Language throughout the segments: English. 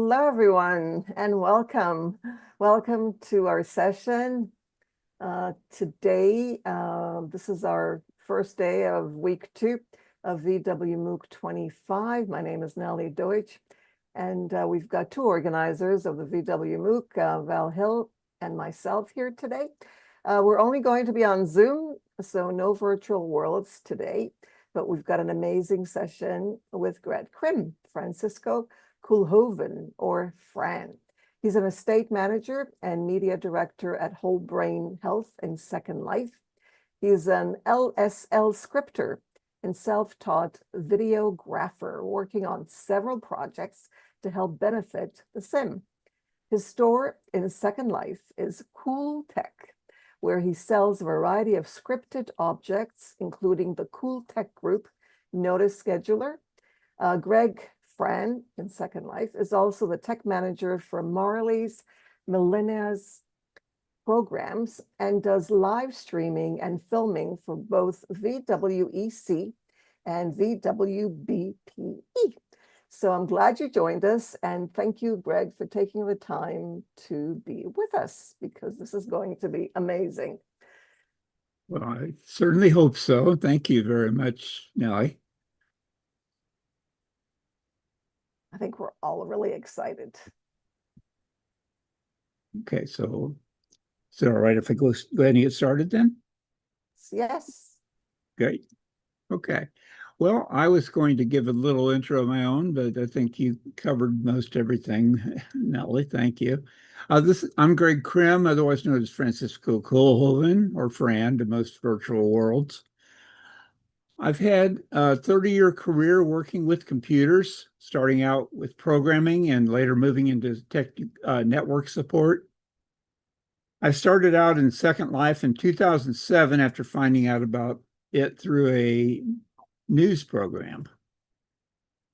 Hello, everyone, and welcome. Welcome to our session. Today, this is our first day of week 2 of VW MOOC 25. My name is Nellie Deutsch, and we've got 2 organizers of the VW MOOC, Val Hill and myself here today. We're only going to be on Zoom, so no virtual worlds today, but we've got an amazing session with Crim, Francisco Koolhoven, or Fran. He's an estate manager and media director at Whole Brain Health and Second Life. He's an LSL scripter and self-taught videographer working on several projects to help benefit the sim. His store in Second Life is Cool Tech, where he sells a variety of scripted objects, including the Cool Tech Group Notice Scheduler. Greg Fran in Second Life is also the tech manager for Marley's Millennia's programs and does live streaming and filming for both VWEC and VWBPE. So I'm glad you joined us, and thank you, Greg, for taking the time to be with us, because this is going to be amazing. Well, I certainly hope so. Thank you very much, Nellie. I think we're all really excited. Okay, so is it all right if I go ahead and get started then? Yes. Great. Okay. Well, I was going to give a little intro of my own, but I think you covered most everything, Nellie. Thank you. I'm Greg Crim, otherwise known as Francisco Koolhoven, or Fran to most virtual worlds. I've had a 30-year career working with computers, starting out with programming and later moving into network support. I started out in Second Life in 2007 after finding out about it through a news program.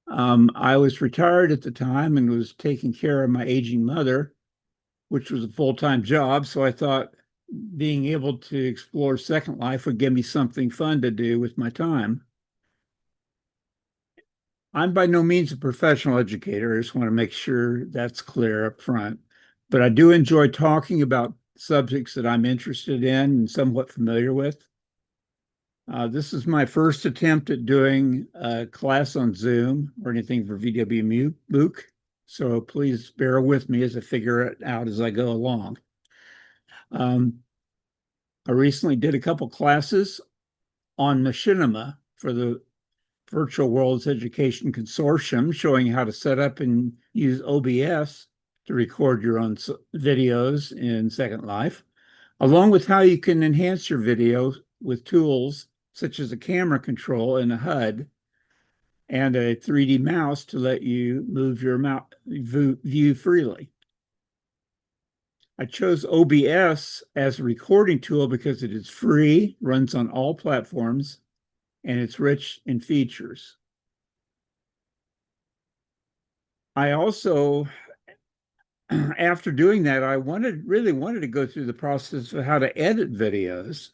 I was retired at the time and was taking care of my aging mother, which was a full-time job. So I thought being able to explore Second Life would give me something fun to do with my time. I'm by no means a professional educator. I just want to make sure that's clear up front. But I do enjoy talking about subjects that I'm interested in and somewhat familiar with. This is my first attempt at doing a class on Zoom or anything for VW MOOC. So please bear with me as I figure it out as I go along. I recently did a couple classes on machinima for the Virtual Worlds Education Consortium, showing how to set up and use OBS to record your own videos in Second Life, along with how you can enhance your video with tools such as a camera control and a HUD and a 3D mouse to let you move your view freely. I chose OBS as a recording tool because it is free, runs on all platforms, and it's rich in features. I also, after doing that, I really wanted to go through the process of how to edit videos,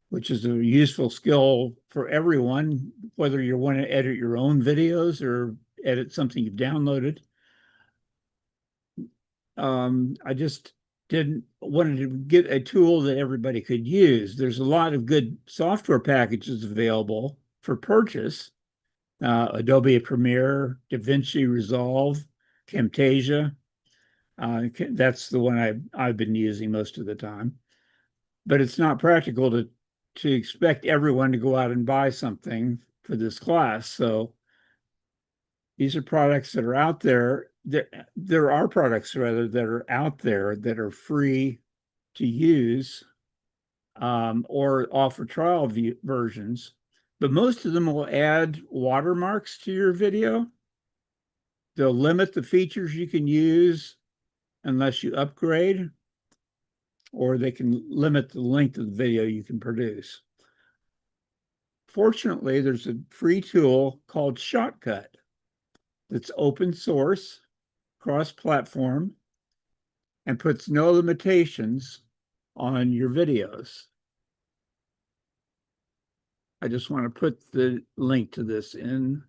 which is a useful skill for everyone, whether you want to edit your own videos or edit something you've downloaded. I just wanted to get a tool that everybody could use. There's a lot of good software packages available for purchase. Adobe Premiere, DaVinci Resolve, Camtasia. That's the one I've been using most of the time. But it's not practical to expect everyone to go out and buy something for this class. So these are products that are out there. There are products, rather, that are out there that are free to use or offer trial versions. But most of them will add watermarks to your video. They'll limit the features you can use unless you upgrade, or they can limit the length of the video you can produce. Fortunately, there's a free tool called Shotcut that's open source, cross-platform, and puts no limitations on your videos. I just want to put the link to this in.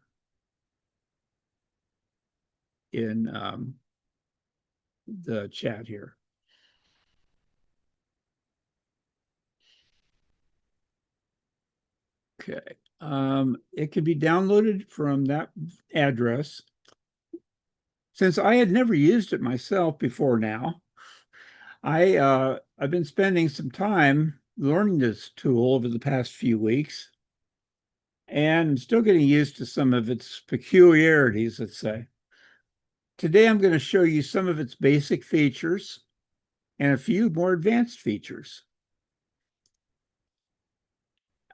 in the chat here. Okay. It can be downloaded from that address. Since I had never used it myself before now, I've been spending some time learning this tool over the past few weeks and still getting used to some of its peculiarities, let's say. Today, I'm going to show you some of its basic features and a few more advanced features.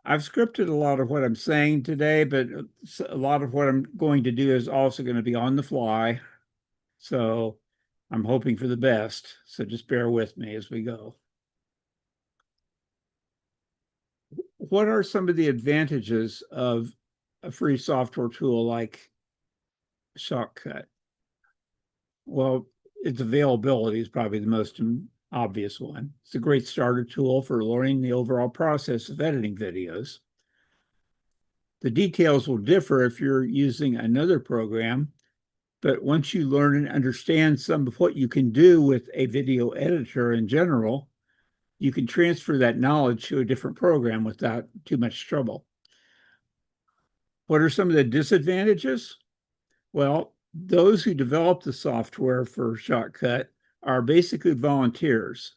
I've scripted a lot of what I'm saying today, but a lot of what I'm going to do is also going to be on the fly. So I'm hoping for the best. So just bear with me as we go. What are some of the advantages of a free software tool like Shotcut? Well, its availability is probably the most obvious one. It's a great starter tool for learning the overall process of editing videos. The details will differ if you're using another program, but once you learn and understand some of what you can do with a video editor in general, you can transfer that knowledge to a different program without too much trouble. What are some of the disadvantages? Well, those who develop the software for Shotcut are basically volunteers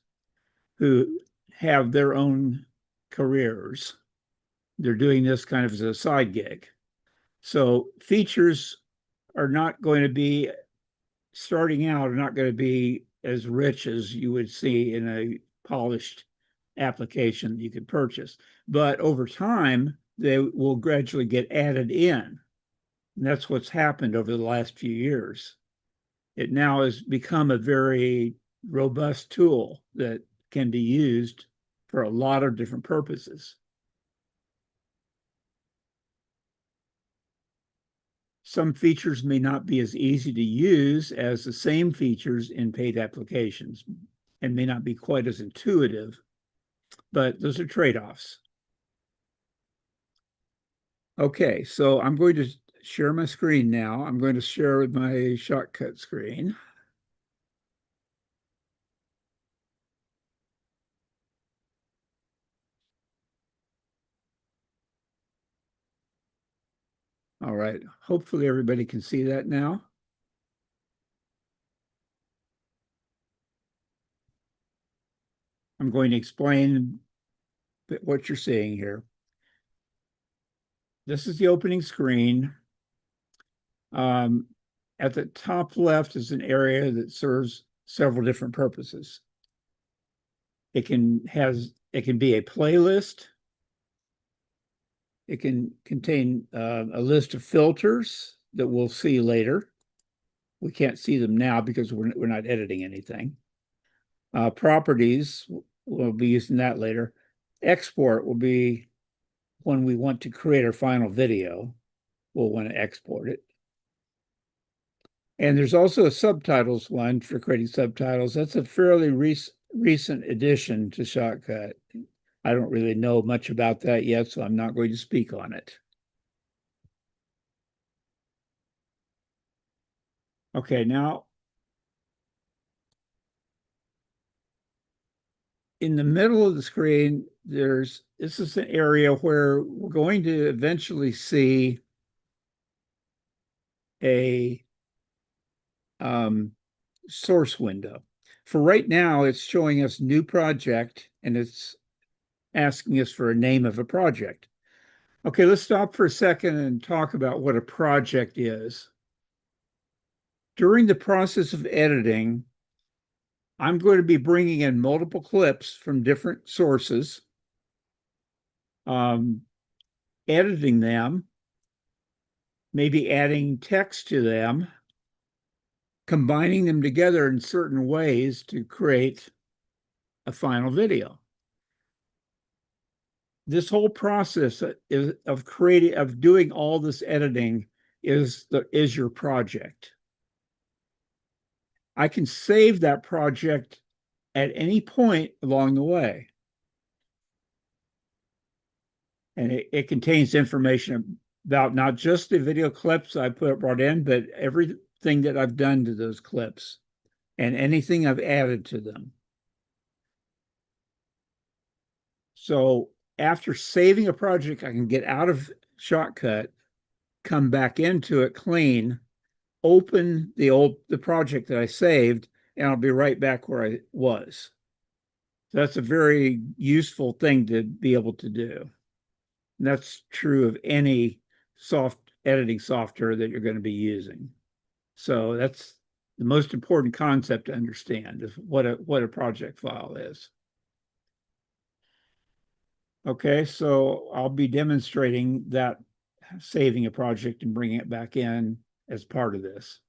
who have their own careers. They're doing this kind of as a side gig. So features are not going to be, starting out, are not going to be as rich as you would see in a polished application you could purchase. But over time, they will gradually get added in. And that's what's happened over the last few years. It now has become a very robust tool that can be used for a lot of different purposes. Some features may not be as easy to use as the same features in paid applications and may not be quite as intuitive, but those are trade-offs. Okay, so I'm going to share my screen now. I'm going to share my Shotcut screen. All right, hopefully everybody can see that now. I'm going to explain what you're seeing here. This is the opening screen. At the top left is an area that serves several different purposes. It can be a playlist. It can contain a list of filters that we'll see later. We can't see them now because we're not editing anything. Properties, we'll be using that later. Export will be when we want to create our final video. We'll want to export it. And there's also a subtitles one for creating subtitles. That's a fairly recent addition to Shotcut. I don't really know much about that yet, so I'm not going to speak on it. Okay, now in the middle of the screen, this is an area where we're going to eventually see a source window. For right now, it's showing us new project and it's asking us for a name of a project. Okay, let's stop for a second and talk about what a project is. During the process of editing, I'm going to be bringing in multiple clips from different sources, editing them, maybe adding text to them, combining them together in certain ways to create a final video. This whole process of doing all this editing is your project. I can save that project at any point along the way. And it contains information about not just the video clips I brought in, but thing that I've done to those clips and anything I've added to them. So after saving a project, I can get out of Shotcut, come back into it clean, open the project that I saved, and I'll be right back where I was. So that's a very useful thing to be able to do. And that's true of any editing software that you're going to be using. So that's the most important concept to understand, is what a project file is. Okay, so I'll be demonstrating that, saving a project and bringing it back in as part of this.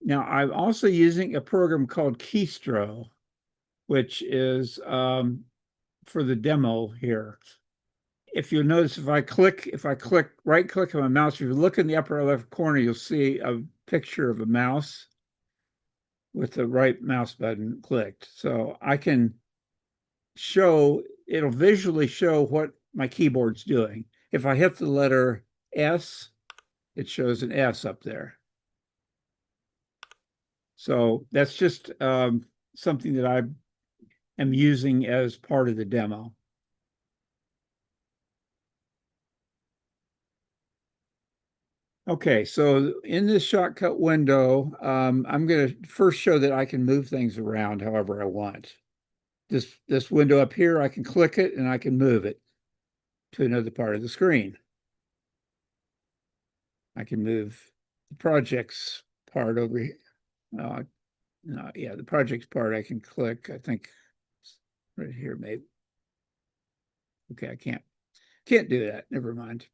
Now, I'm also using a program called Keystro, which is for the demo here. If you'll notice, if I right click on my mouse, if you look in the upper left corner, you'll see a picture of a mouse with the right mouse button clicked. So I can it'll visually show what my keyboard's doing. If I hit the letter S, it shows an S up there. So that's just something that I am using as part of the demo. Okay, so in this Shotcut window, I'm going to first show that I can move things around however I want. This window up here, I can click it and I can move it to another part of the screen. I can move the projects part over here. Yeah, the projects part I can click, I think right here, maybe. Okay, I can't do that. Never mind.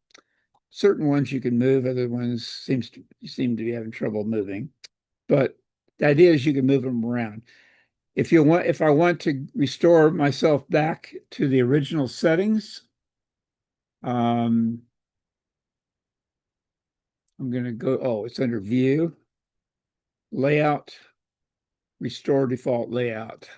Certain ones you can move, other ones you seem to be having trouble moving. But the idea is you can move them around. If I want to restore myself back to the original settings, I'm going to go, it's under View, Layout, Restore Default Layout.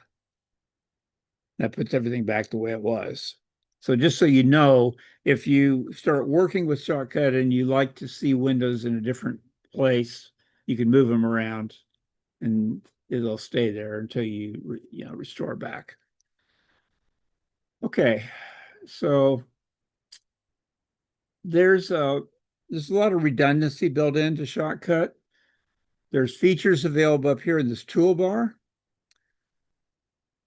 That puts everything back the way it was. So just so you know, if you start working with Shotcut and you like to see windows in a different place, you can move them around and it'll stay there until you restore back. Okay, so there's a lot of redundancy built into Shotcut. There's features available up here in this toolbar.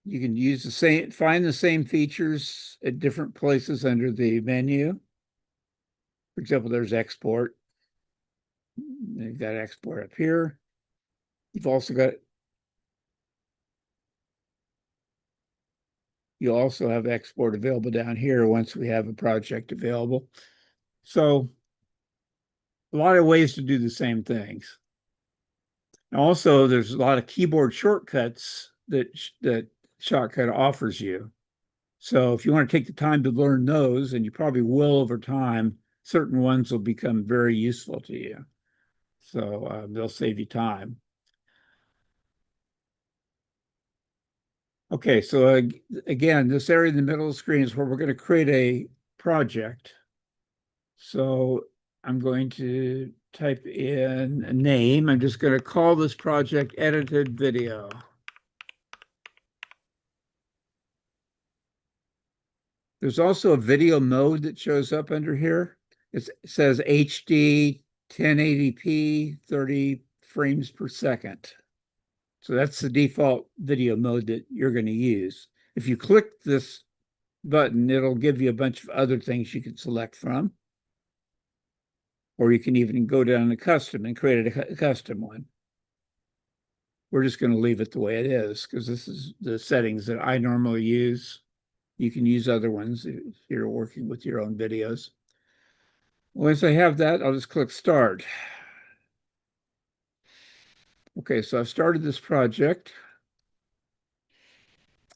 You can find the same features at different places under the menu. For example, there's export. You've got export up here. You've also got, you also have export available down here once we have a project available. So a lot of ways to do the same things. Also, there's a lot of keyboard shortcuts that Shotcut offers you. So if you want to take the time to learn those, and you probably will over time, certain ones will become very useful to you. So they'll save you time. Okay, so again, this area in the middle of the screen is where we're going to create a project. So I'm going to type in a name. I'm just going to call this project Edited Video. There's also a video mode that shows up under here. It says HD 1080p 30 frames per second. So that's the default video mode that you're going to use. If you click this button, it'll give you a bunch of other things you can select from. Or you can even go down to custom and create a custom one. We're just going to leave it the way it is because this is the settings that I normally use. You can use other ones if you're working with your own videos. Once I have that, I'll just click Start. Okay, so I've started this project.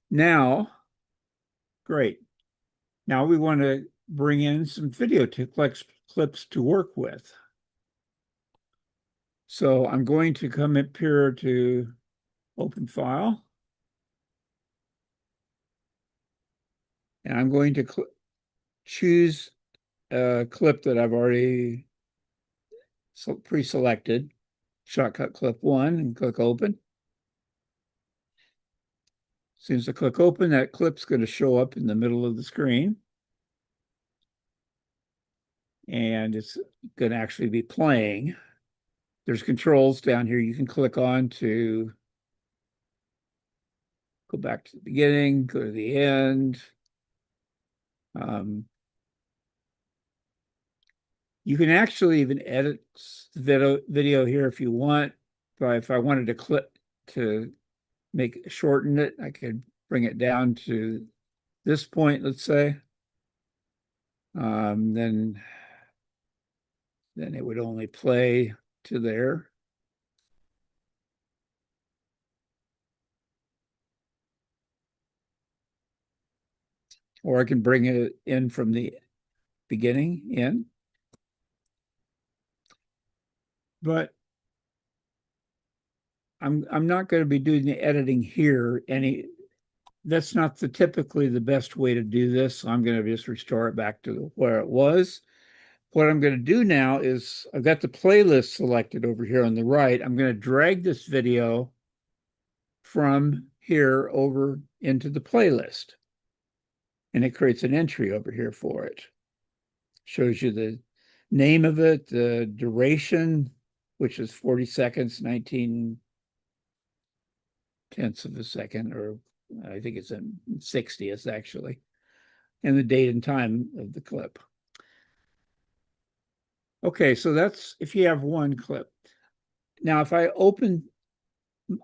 Now, great. Now we want to bring in some video clips to work with. So I'm going to come up here to Open File. And I'm going to choose a clip that I've already pre-selected, Shotcut clip 1, and click open. As soon as I click open, that clip's going to show up in the middle of the screen. And it's going to actually be playing. There's controls down here you can click on to go back to the beginning, go to the end. You can actually even edit the video here if you want. If I wanted to clip to shorten it, I could bring it down to this point, let's say. Then it would only play to there. Or I can bring it in from the beginning in. But I'm not going to be doing the editing here. That's not typically the best way to do this. So I'm going to just restore it back to where it was. What I'm going to do now is I've got the playlist selected over here on the right. I'm going to drag this video from here over into the playlist. And it creates an entry over here for it. Shows you the name of it, the duration, which is 40 seconds, 19 tenths of a second, or I think it's a 60th actually, and the date and time of the clip. Okay, so that's if you have one clip. Now, if I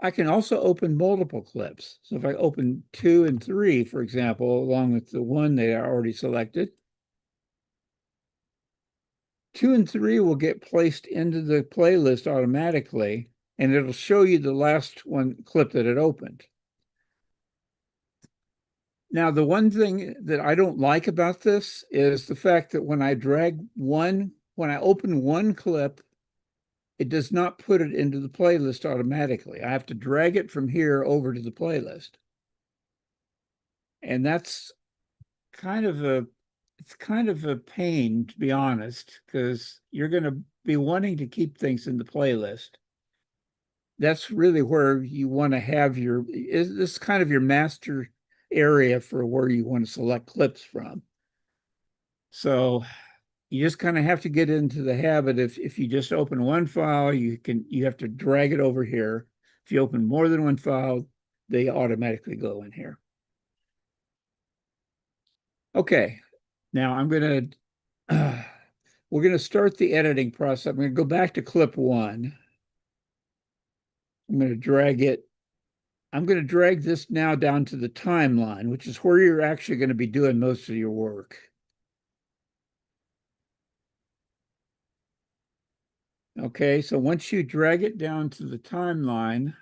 can also open multiple clips. So if I open 2 and 3, for example, along with the one they are already selected, 2 and 3 will get placed into the playlist automatically, and it'll show you the last one clip that it opened. Now, the one thing that I don't like about this is the fact that when I open one clip, it does not put it into the playlist automatically. I have to drag it from here over to the playlist. And that's kind of a pain, to be honest, because you're going to be wanting to keep things in the playlist. That's really where you want to have this is kind of your master area for where you want to select clips from. So you just kind of have to get into the habit. If you just open one file, you have to drag it over here. If you open more than one file, they automatically go in here. Okay, now we're going to start the editing process. I'm going to go back to clip 1. I'm going to drag it. I'm going to drag this now down to the timeline, which is where you're actually going to be doing most of your work. Okay, so once you drag it down to the timeline,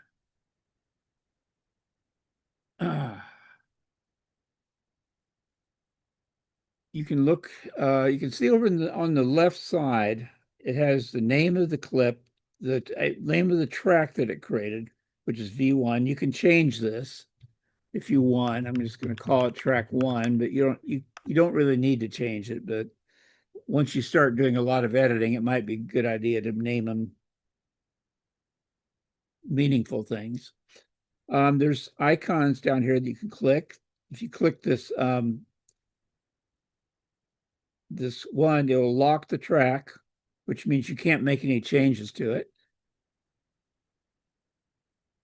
you can look, you can see over on the left side, it has the name of the clip, the name of the track that it created, which is V1. You can change this if you want. I'm just going to call it track 1, but you don't really need to change it. But once you start doing a lot of editing, it might be a good idea to name them meaningful things. There's icons down here that you can click. If you click this one, it will lock the track, which means you can't make any changes to it.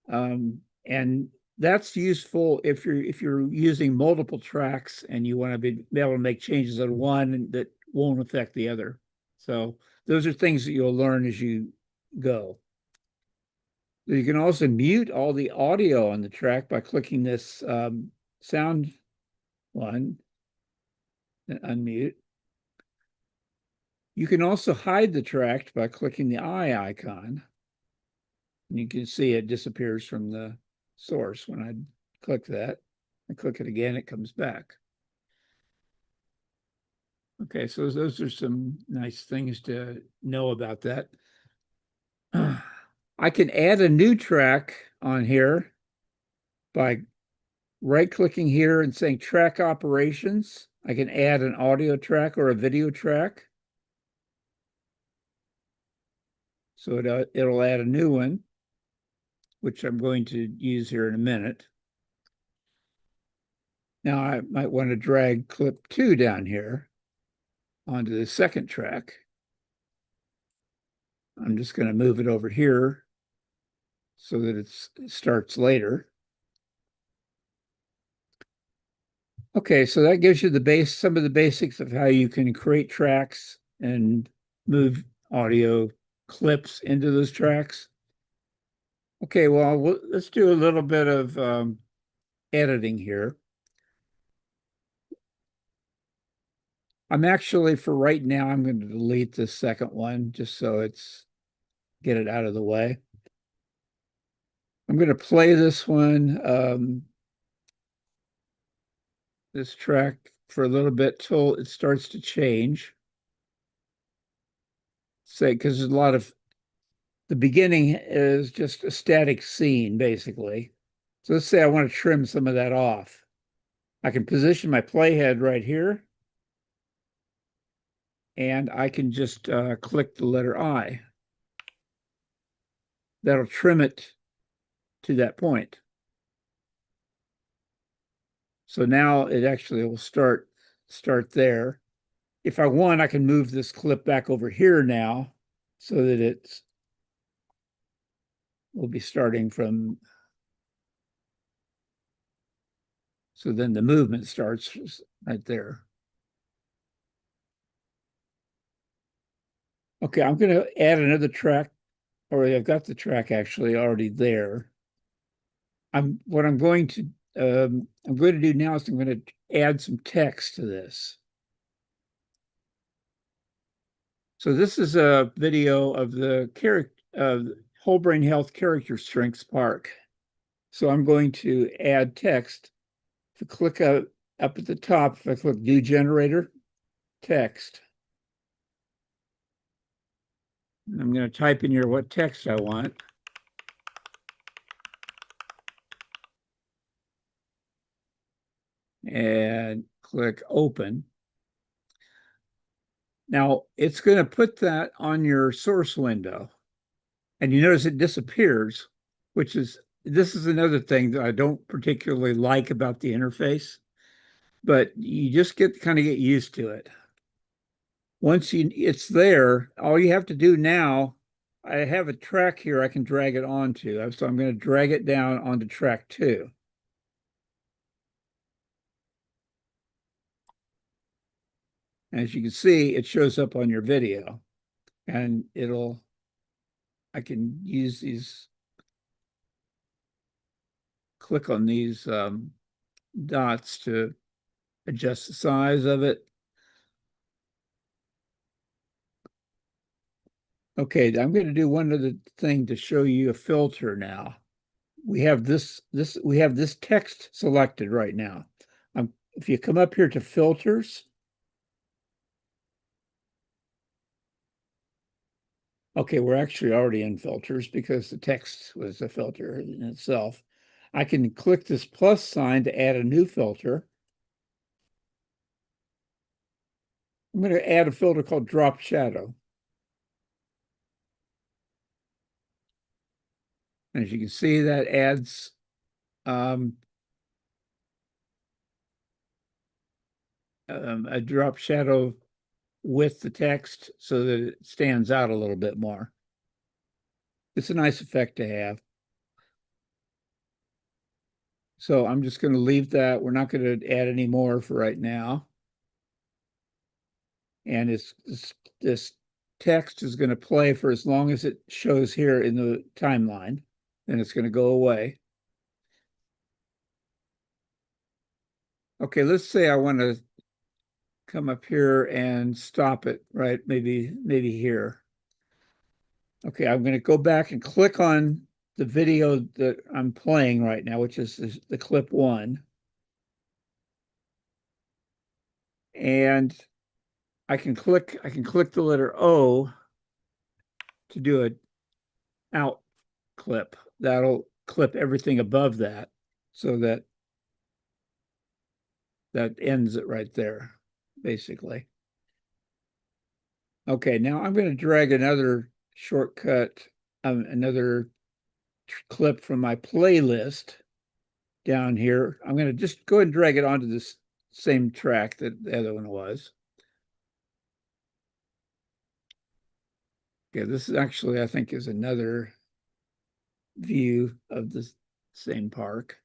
And that's useful if you're using multiple tracks and you want to be able to make changes on one that won't affect the other. So those are things that you'll learn as you go. You can also mute all the audio on the track by clicking this sound one and unmute. You can also hide the track by clicking the eye icon. And you can see it disappears from the source. When I click that, I click it again, it comes back. Okay, so those are some nice things to know about that. I can add a new track on here by right-clicking here and saying track operations. I can add an audio track or a video track. So it'll add a new one, which I'm going to use here in a minute. Now I might want to drag clip 2 down here onto the second track. I'm just going to move it over here so that it starts later. Okay, so that gives you some of the basics of how you can create tracks and move audio clips into those tracks. Okay, well, let's do a little bit of editing here. I'm actually, for right now, I'm going to delete this second one just so get it out of the way. I'm going to play this one, this track for a little bit till it starts to change. Say, because there's a lot of, the beginning is just a static scene, basically. So let's say I want to trim some of that off. I can position my playhead right here, and I can just click the letter I. That'll trim it to that point. So now it actually will start there. If I want, I can move this clip back over here now so that we'll be starting from, so then the movement starts right there. Okay, I'm going to add another track, or I've got the track actually already there. What I'm going to do now is I'm going to add some text to this. So this is a video of the Whole Brain Health Character Strengths Park. So I'm going to add text. If I click up at the top, if I click New Generator, Text. I'm going to type in here what text I want. And click Open. Now, it's going to put that on your source window. And you notice it disappears, this is another thing that I don't particularly like about the interface, but you just kind of get used to it. Once it's there, all you have to do now, I have a track here I can drag it onto. So I'm going to drag it down onto track 2. As you can see, it shows up on your video, and I can use click on these dots to adjust the size of it. Okay, I'm going to do one other thing to show you a filter now. We have this text selected right now. If you come up here to filters, okay, we're actually already in filters because the text was a filter in itself. I can click this plus sign to add a new filter. I'm going to add a filter called Drop Shadow. As you can see, that adds a drop shadow with the text so that it stands out a little bit more. It's a nice effect to have. So I'm just going to leave that. We're not going to add any more for right now. And this text is going to play for as long as it shows here in the timeline. Then it's going to go away. Okay, let's say I want to come up here and stop it, right? Maybe here. Okay, I'm going to go back and click on the video that I'm playing right now, which is the clip 1. And I can click the letter O to do an out clip. That'll clip everything above that so that that ends it right there, basically. Okay, now I'm going to drag another shortcut, another clip from my playlist down here. I'm going to just go ahead and drag it onto this same track that the other one was. Okay, this is actually, I think, is another view of the same park.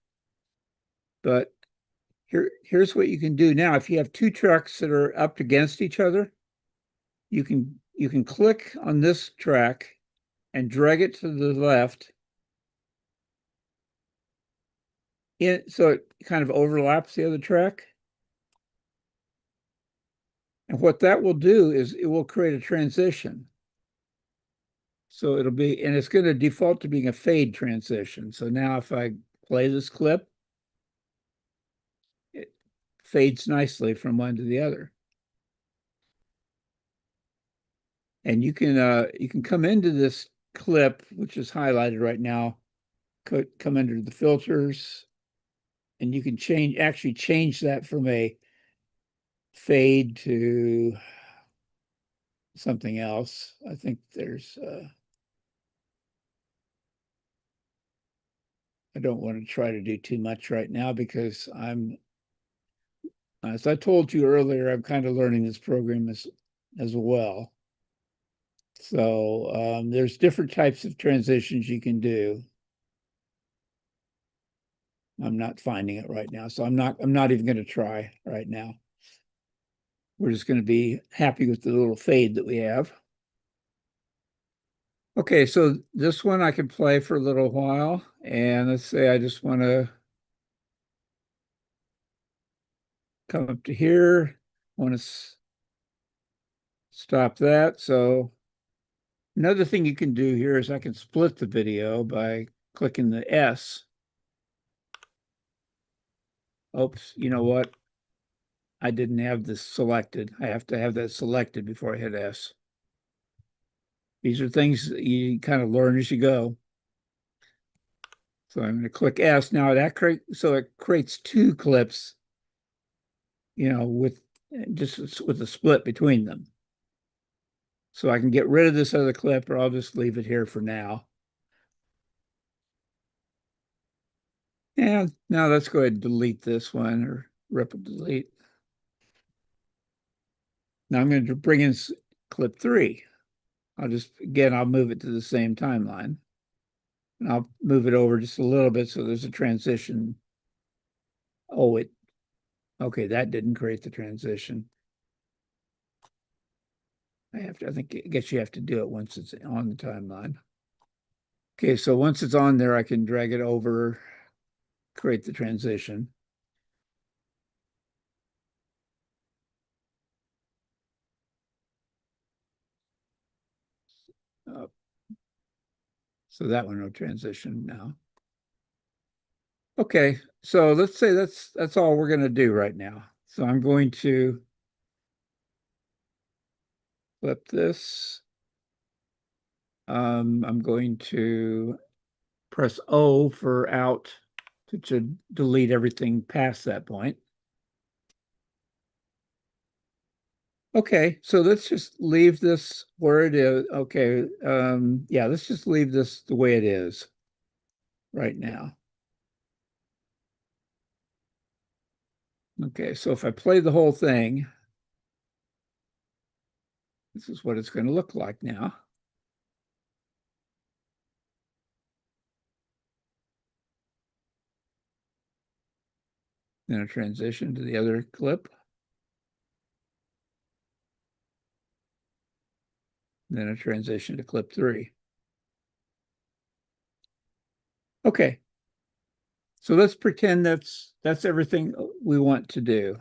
But here's what you can do now. If you have two tracks that are up against each other, you can click on this track and drag it to the left so it kind of overlaps the other track. And what that will do is it will create a transition. So it'll be, and it's going to default to being a fade transition. So now if I play this clip, it fades nicely from one to the other. And you can come into this clip, which is highlighted right now, come under the filters, and you can actually change that from a fade to something else. I think there's I don't want to try to do too much right now because as I told you earlier, I'm kind of learning this program as well. So there's different types of transitions you can do. I'm not finding it right now, so I'm not even going to try right now. We're just going to be happy with the little fade that we have. Okay, so this one I can play for a little while, and let's say I just want to come up to here. I want to stop that. So another thing you can do here is I can split the video by clicking the S. Oops, you know what? I didn't have this selected. I have to have that selected before I hit S. These are things that you kind of learn as you go. So I'm going to click S. Now so it creates two clips, with a split between them. So I can get rid of this other clip, or I'll just leave it here for now. And now let's go ahead and delete this one, or rip and delete. Now I'm going to bring in clip 3. I'll move it to the same timeline. And I'll move it over just a little bit so there's a transition. Oh, okay, that didn't create the transition. I guess you have to do it once it's on the timeline. Okay, so once it's on there, I can drag it over, create the transition. So that one will transition now. Okay, so let's say that's all we're going to do right now. So I'm going to flip this. I'm going to press O for out to delete everything past that point. Okay, so let's just leave this where it is. Okay, yeah, let's just leave this the way it is right now. Okay, so if I play the whole thing, this is what it's going to look like now. Then a transition to the other clip. Then a transition to clip 3. Okay. So let's pretend that's everything we want to do.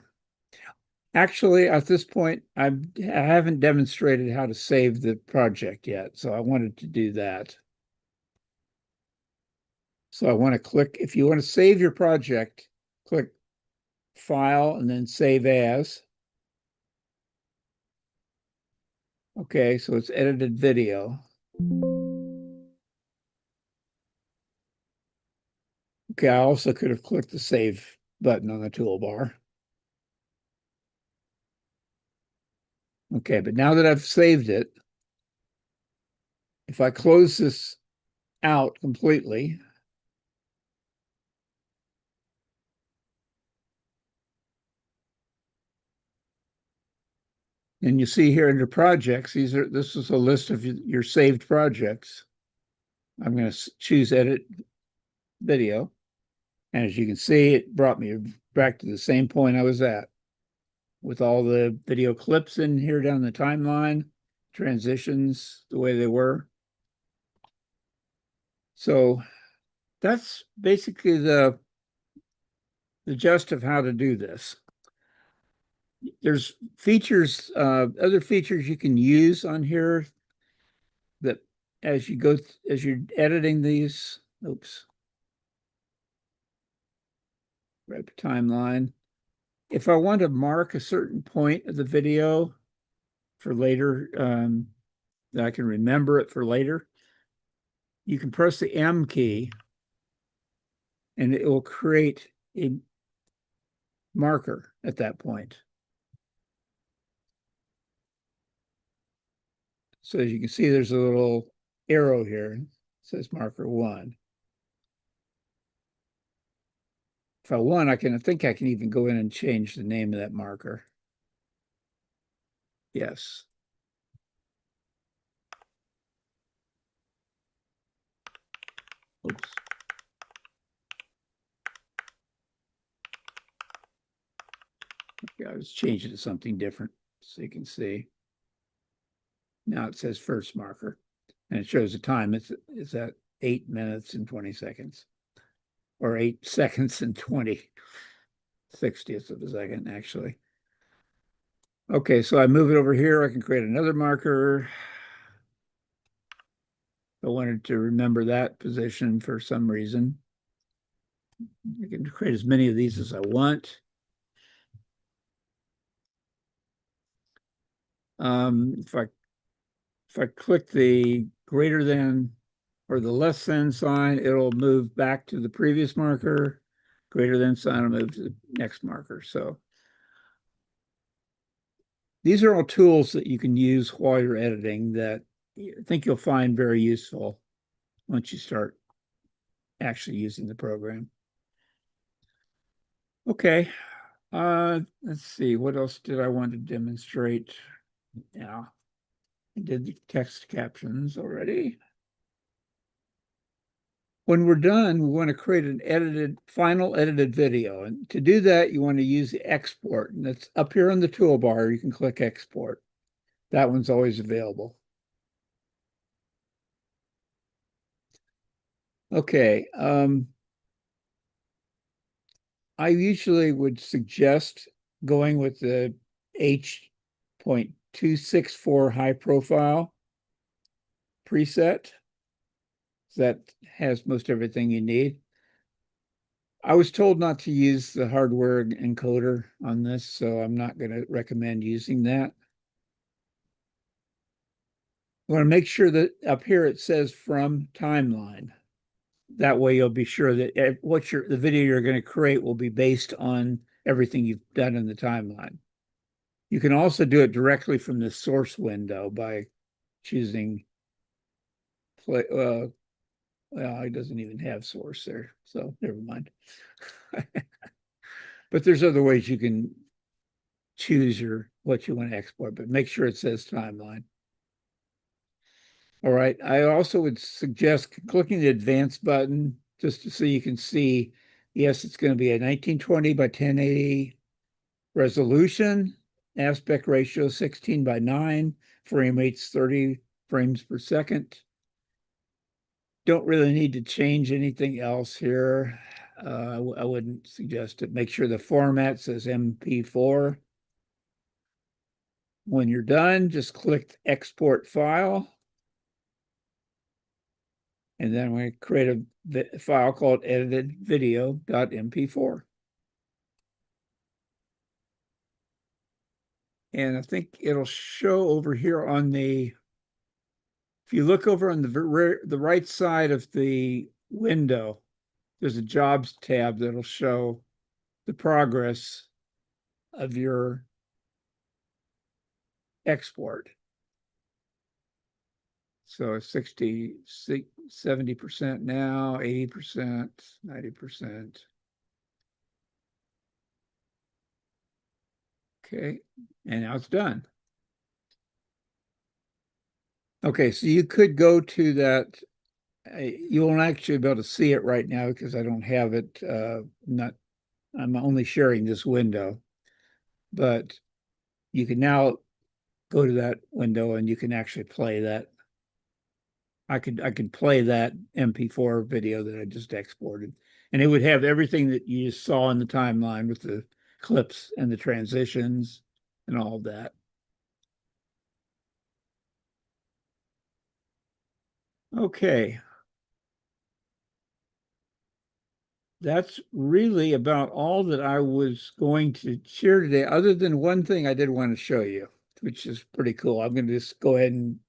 Actually, at this point, I haven't demonstrated how to save the project yet, so I wanted to do that. So I want to click, if you want to save your project, click File and then Save As. Okay, so it's edited video. Okay, I also could have clicked the Save button on the toolbar. Okay, but now that I've saved it, if I close this out completely, and you see here under projects, this is a list of your saved projects. I'm going to choose edit video. And as you can see, it brought me back to the same point I was at with all the video clips in here down the timeline, transitions the way they were. So that's basically the gist of how to do this. There's features, other features you can use on here that as you go, as you're editing these, oops, right timeline. If I want to mark a certain point of the video for later, that I can remember it for later, you can press the M key and it will create a marker at that point. So as you can see, there's a little arrow here. It says marker 1. If I want, I think I can even go in and change the name of that marker. Yes. Oops. Okay, I was changing to something different so you can see. Now it says first marker and it shows the time. It's at 8 minutes and 20 seconds, or 8 seconds and 20/60ths of a second, actually. Okay, so I move it over here. I can create another marker. I wanted to remember that position for some reason. I can create as many of these as I want. If I click the greater than or the less than sign, it'll move back to the previous marker. Greater than sign will move to the next marker. So these are all tools that you can use while you're editing that I think you'll find very useful once you start actually using the program. Okay, let's see, what else did I want to demonstrate? Yeah, I did the text captions already. When we're done, we want to create an final edited video. And to do that, you want to use the export. And that's up here on the toolbar. You can click export. That one's always available. Okay. I usually would suggest going with the H.264 high profile preset. That has most everything you need. I was told not to use the hardware encoder on this, so I'm not going to recommend using that. You want to make sure that up here it says from timeline. That way you'll be sure that the video you're going to create will be based on everything you've done in the timeline. You can also do it directly from the source window by choosing play. Well, it doesn't even have source there, so never mind. But there's other ways you can choose what you want to export, but make sure it says timeline. All right. I also would suggest clicking the advanced button just so you can see, yes, it's going to be a 1920 by 1080 resolution, aspect ratio 16:9, frame rates 30 frames per second. Don't really need to change anything else here. I wouldn't suggest it. Make sure the format says MP4. When you're done, just click export file. And then we create a file called edited video.mp4. And I think it'll show over here on if you look over on the right side of the window, there's a jobs tab that'll show the progress of your export. So 60, 70% now, 80%, 90%. Okay, and now it's done. Okay, so you could go to that. You won't actually be able to see it right now because I don't have it. I'm only sharing this window, but you can now go to that window and you can actually play that. I could play that MP4 video that I just exported, and it would have everything that you just saw in the timeline with the clips and the transitions and all of that. Okay. That's really about all that I was going to share today, other than one thing I did want to show you, which is pretty cool. I'm going to just go ahead and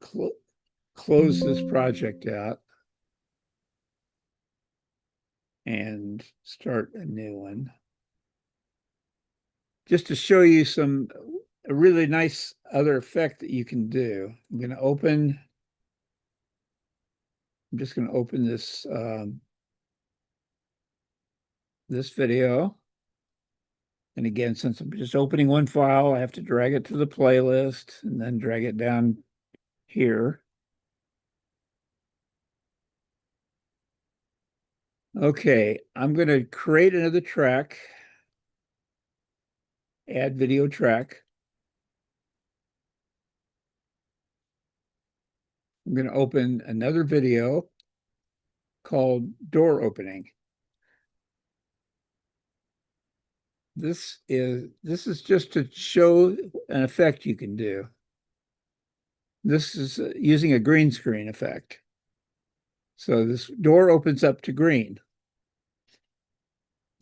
close this project out and start a new one. Just to show you a really nice other effect that you can do. I'm just going to open this video. And again, since I'm just opening one file, I have to drag it to the playlist and then drag it down here. Okay, I'm going to create another track, add video track. I'm going to open another video called door opening. This is just to show an effect you can do. This is using a green screen effect. So this door opens up to green.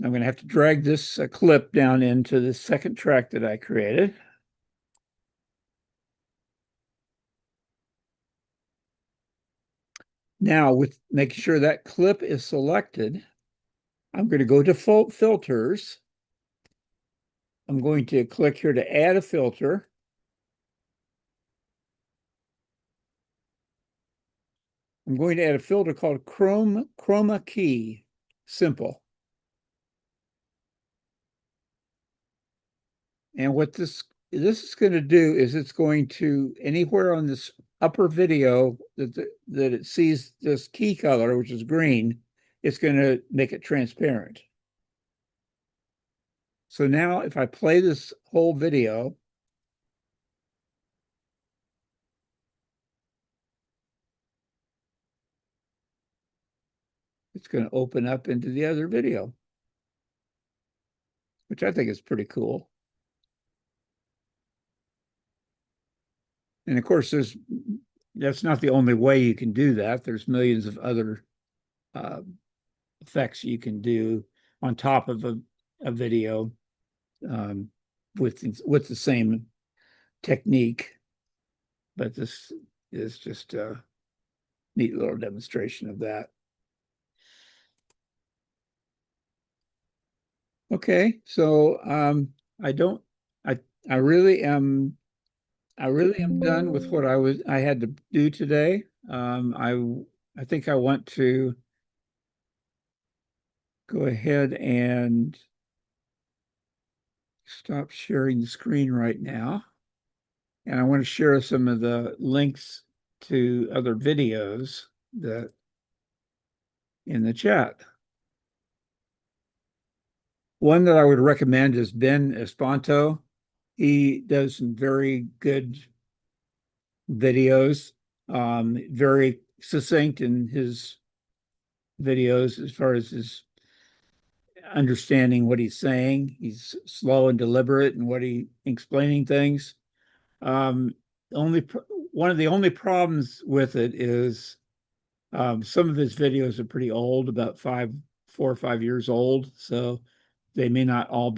I'm going to have to drag this clip down into the second track that I created. Now, with making sure that clip is selected, I'm going to go to filters. I'm going to click here to add a filter. I'm going to add a filter called Chroma Key Simple. And what this is going to do is it's going to, anywhere on this upper video that it sees this key color, which is green, it's going to make it transparent. So now if I play this whole video, it's going to open up into the other video, which I think is pretty cool. And of course, that's not the only way you can do that. There's millions of other effects you can do on top of a video with the same technique. But this is just a neat little demonstration of that. Okay, so I really am done with what I had to do today. I think I want to go ahead and stop sharing the screen right now. And I want to share some of the links to other videos that in the chat. One that I would recommend is Ben Esponto. He does some very good videos, very succinct in his videos as far as his understanding what he's saying. He's slow and deliberate in what he explaining things. Only one of the only problems with it is some of his videos are pretty old, about 4 or 5 years old, so they may not all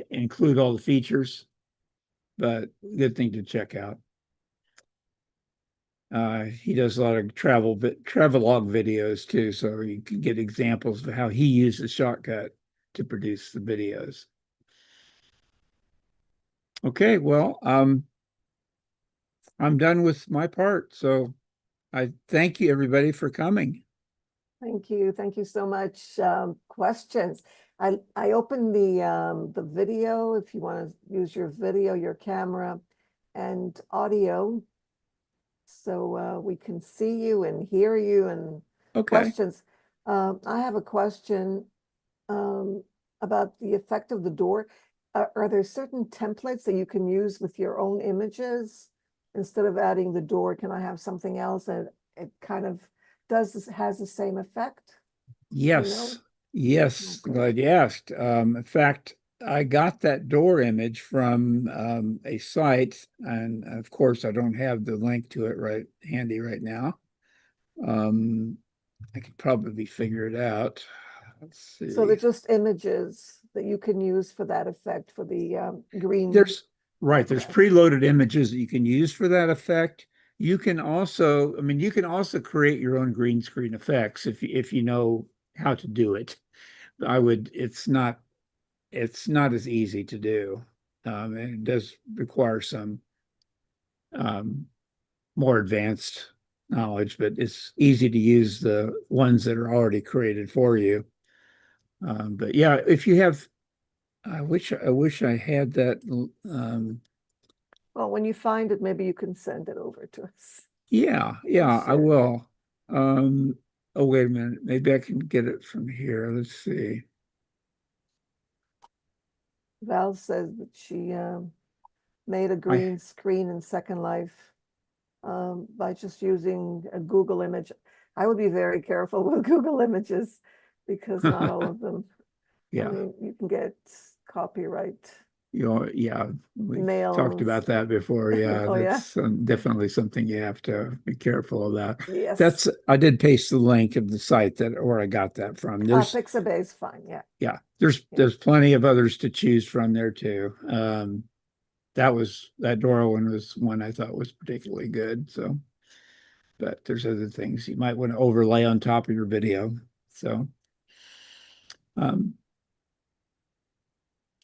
include all the features, but good thing to check out. He does a lot of travelog videos too, so you can get examples of how he uses Shotcut to produce the videos. Okay, well, I'm done with my part. So I thank you everybody for coming. Thank you. Thank you so much. Questions. I opened the video if you want to use your video, your camera, and audio, so we can see you and hear you and Okay. questions. I have a question um, about the effect of the door. Are there certain templates that you can use with your own images instead of adding the door? Can I have something else and it kind of has the same effect? Do you know? Yes. Yes. Okay. Glad you asked. In fact, I got that door image from a site, and of course, I don't have the link to it right handy right now. Um, I could probably figure it out. Let's So they're see. just images that you can use for that effect for the green There's right, there's background. preloaded images that you can use for that effect. You can also, I mean, you can also create your own green screen effects if you know how to do it. I would, it's not as easy to do. And it does require some um, more advanced knowledge, but it's easy to use the ones that are already created for you. But yeah, if you have, I wish I had that. Well, when you find it, maybe you can send it over to us. Yeah, We'll yeah, I share. will. Um, oh, wait a minute. Maybe I can get it from here. Let's see. Val says that she made a I green screen in Second Life by just using a Google image. I would be very careful with Google images because not all of them. I yeah, mean, you can get copyright yeah, we've talked mails. about that before. Yeah, Oh yeah, that's definitely something you have to be careful of that. yes. That's I did paste the link of the site that where I got that from. Pixabay is fine. Yeah, Yeah, yeah. there's plenty of others to choose from there too. That Dora one was one I thought was particularly good. So, but there's other things you might want to overlay on top of your video. So, um,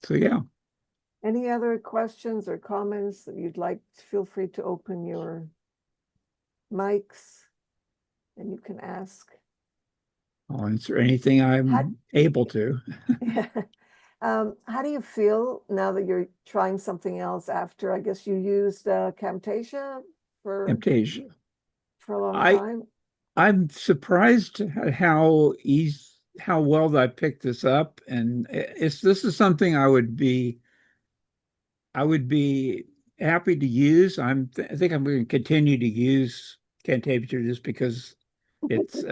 so yeah. Any other questions or comments that you'd like? Feel free to open your mics and you can ask. I'll answer anything How, I'm able to. how do you feel now that you're trying something else after, I guess you used Camtasia for Temptation. for a long I time? I'm surprised at how well I picked this up, and it's this is something I would be happy to use. I think I'm going to continue to use Camtasia just because it's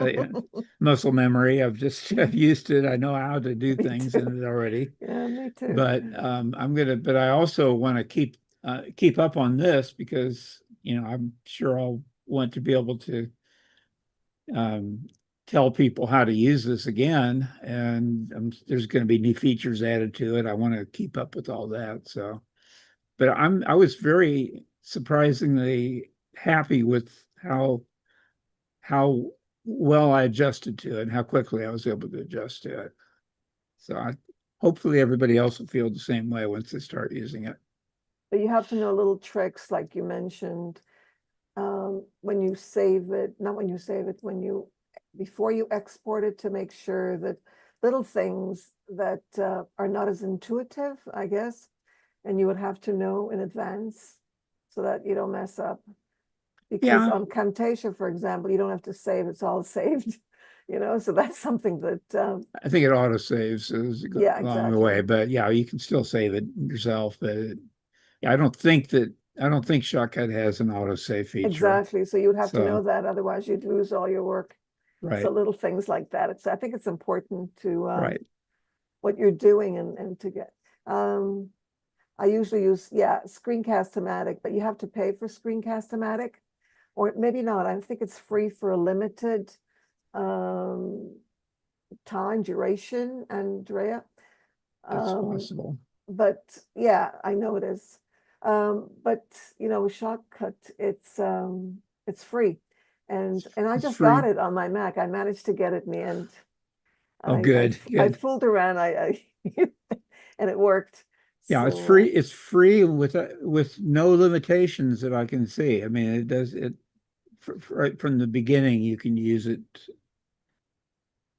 muscle memory. I've used it. I know how to do Me things too. in it already. Yeah, me too. But but I also want to keep up on this because I'm sure I'll want to be able to um, tell people how to use this again, and there's going to be new features added to it. I want to keep up with all that. So, but I was very surprisingly happy with how well I adjusted to it and how quickly I was able to adjust to it. So hopefully everybody else will feel the same way once they start using it. But you have to know little tricks like you mentioned when you save it, not when you save it, before you export it to make sure that little things that are not as intuitive, I guess, and you would have to know in advance so that you don't mess up. Because Yeah, on Camtasia, for example, you don't have to save, it's all saved, so that's something that, I think it auto saves as you go yeah, along the way, exactly. but yeah, you can still save it yourself. But yeah, I don't think Shotcut has an auto save feature. Exactly. So you would have to know So that, otherwise you'd lose all your work. So right, little things like that. I think it's important to right. what you're doing and to get. Um, I usually use, yeah, Screencast-O-Matic, but you have to pay for Screencast-O-Matic, or maybe not. I think it's free for a limited um, time duration, Andrea. It's Um, possible. but yeah, I know it is. But Shotcut, it's free. And I It's just got free. it on my Mac. I managed to get it in the end. Oh, I good, I good. fooled around. I and it worked. Yeah, it's So, free. It's free with no limitations that I can see. I mean, it does it right from the beginning. You can use it,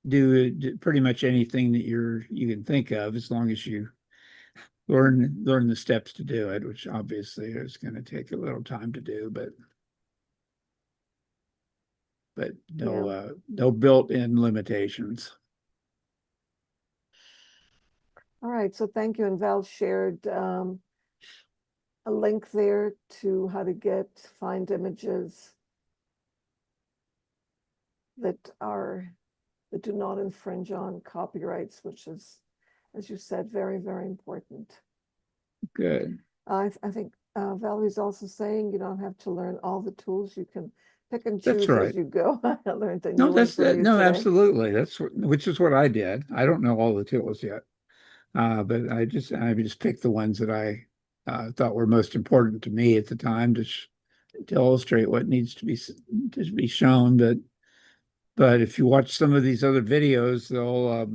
do pretty much anything that you can think of, as long as you learn the steps to do it, which obviously is going to take a little time to do, but yeah. no built-in limitations. All right. So thank you. And Val shared a link there to how to find images that do not infringe on copyrights, which is, as you said, very, very important. Good. I think Valerie's also saying you don't have to learn all the tools. You can pick and That's choose as right. you go. I learned a No, new one that's from that. you No, today. absolutely. Which is what I did. I don't know all the tools yet, but I just picked the ones that I thought were most important to me at the time to illustrate what needs to be shown. But if you watch some of these other videos, they'll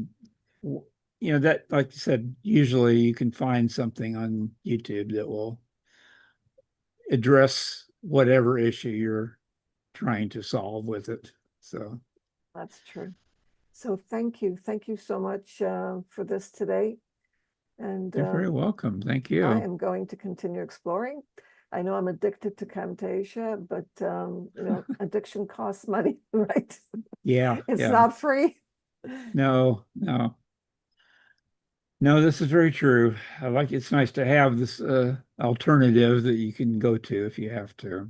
that, like you said, usually you can find something on YouTube that will address whatever issue you're trying to solve with it. So That's true. So thank you. Thank you so much for this today. And you're very welcome. Thank I you. am going to continue exploring. I know I'm addicted to Camtasia, but addiction costs money, right? Yeah, It's yeah. not free. No, no. No, this is very true. It's nice to have this alternative that you can go to if you have to.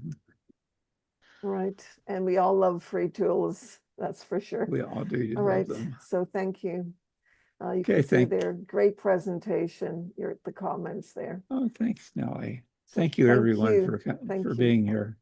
Right. And we all love free tools, that's for sure. We all do All love right. them. So thank you. You Okay, can see their great presentation, the comments there. oh, thanks, Nellie. So Thank you thank everyone you. Thank for you. being here.